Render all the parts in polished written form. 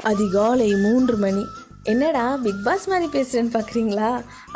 அதிகாலை 3 மணி. என்னடா big pass மாதிரி பேசுகிறேன்னு பார்க்குறீங்களா?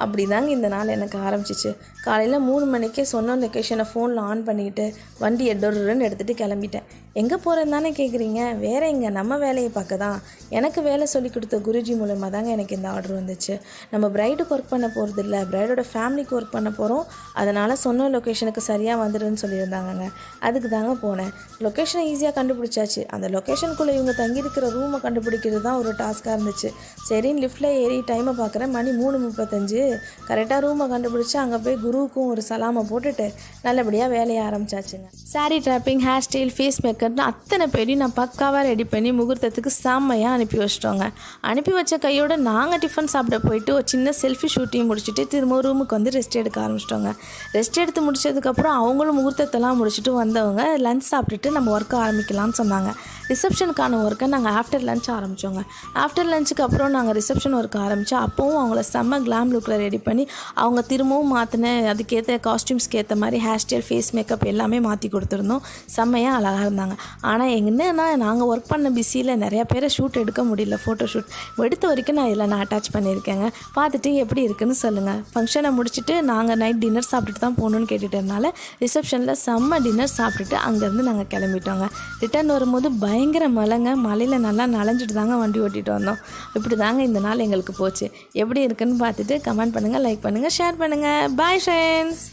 அப்படி தாங்க இந்த நாள் எனக்கு ஆரம்பிச்சிச்சு. காலையில் 3 மணிக்கே சொன்ன லொக்கேஷனை ஃபோனில் ஆன் பண்ணிவிட்டு வண்டி எடொருன்னு எடுத்துகிட்டு கிளம்பிட்டேன். எங்கே போகிறேன்னு தானே கேட்குறீங்க? வேறு எங்கே, நம்ம வேலையை பார்க்க தான். எனக்கு வேலை சொல்லி கொடுத்த குருஜி மூலமாக தாங்க எனக்கு இந்த ஆர்டர் வந்துச்சு. நம்ம பிரைடுக்கு ஒர்க் பண்ண போகிறது இல்லை, பிரைடோட ஃபேமிலிக்கு ஒர்க் பண்ண போகிறோம். அதனால் சொன்ன லொக்கேஷனுக்கு சரியாக வந்துடுன்னு சொல்லியிருந்தாங்கங்க. அதுக்கு தாங்க போனேன். லொக்கேஷனை ஈஸியாக கண்டுபிடிச்சாச்சு. அந்த லொக்கேஷனுக்குள்ளே இவங்க தங்கியிருக்கிற ரூமை கண்டுபிடிக்கிறது தான் ஒரு டாஸ்க்காக இருந்துச்சு. சரின்னு லிஃப்ட்டில் ஏறி டைமை பார்க்குறேன், மணி 3:35. கரெக்டாக ரூமை கண்டுபிடிச்சி அங்கே போய் குருவுக்கும் ஒரு சலாமை போட்டுட்டு நல்லபடியாக வேலையை ஆரம்பிச்சாச்சுங்க. Sari draping, hair style, face மேக்கப்னு அத்தனை பேரையும் நான் பக்காவாக ரெடி பண்ணி முகூர்த்தத்துக்கு செம்மையாக அனுப்பி வச்சிட்டோங்க. அனுப்பி வச்ச கையோடு நாங்கள் டிஃபன் சாப்பிட போயிட்டு ஒரு சின்ன செல்ஃபி ஷூட்டையும் முடிச்சுட்டு திரும்ப ரூமுக்கு வந்து ரெஸ்ட் எடுக்க ஆரம்பிச்சிட்டோங்க. ரெஸ்ட் எடுத்து முடிச்சதுக்கப்புறம் அவங்களும் முகூர்த்தத்தெல்லாம் முடிச்சுட்டு வந்தவங்க லஞ்ச் சாப்பிட்டுட்டு நம்ம ஒர்க்கை ஆரம்பிக்கலாம்னு சொன்னாங்க. ரிசப்ஷனுக்கான ஒர்க்கை நாங்கள் ஆஃப்டர் லஞ்ச் ஆரம்பித்தோங்க. ஆஃப்டர் லஞ்சுக்கு அப்புறம் நாங்கள் ரிசப்ஷன் ஒர்க் ஆரம்பித்தோம். அப்போவும் அவங்கள செம்ம கிளாம் லுக்கில் ரெடி பண்ணி அவங்க திரும்பவும் மாற்றின அதுக்கேற்ற காஸ்டியூம்ஸ்க்கு ஏற்ற மாதிரி ஹேர் ஸ்டைல், ஃபேஸ் மேக்கப் எல்லாமே மாற்றி கொடுத்துருந்தோம். செம்மையாக அழகாக இருந்தாங்க. ஆனால் என்னன்னா நாங்கள் ஒர்க் பண்ண பிஸியில் நிறையா பேரை ஷூட் எடுக்க முடியல. ஃபோட்டோ ஷூட் எடுத்த வரைக்கும் நான் அட்டாச் பண்ணியிருக்கேங்க. பார்த்துட்டு எப்படி இருக்குன்னு சொல்லுங்கள். ஃபங்க்ஷனை முடிச்சுட்டு நாங்கள் நைட் டின்னர் சாப்பிட்டுட்டு தான் போகணுன்னு கேட்டுட்டதுனால ரிசப்ஷனில் செம்ம டின்னர் சாப்பிட்டுட்டு அங்கேருந்து நாங்கள் கிளம்பிட்டோங்க. ரிட்டர்ன் வரும்போது பயங்கர மழைங்க. மழையில் நல்லா நனைஞ்சிட்டு தாங்க வண்டி ஓட்டிகிட்டு வந்தோம். இப்படி தாங்க இந்த நாள் எங்களுக்கு போச்சு. எப்படி இருக்குன்னு பார்த்துட்டு கமெண்ட் பண்ணுங்கள், லைக் பண்ணுங்கள், ஷேர் பண்ணுங்கள். Bye friends.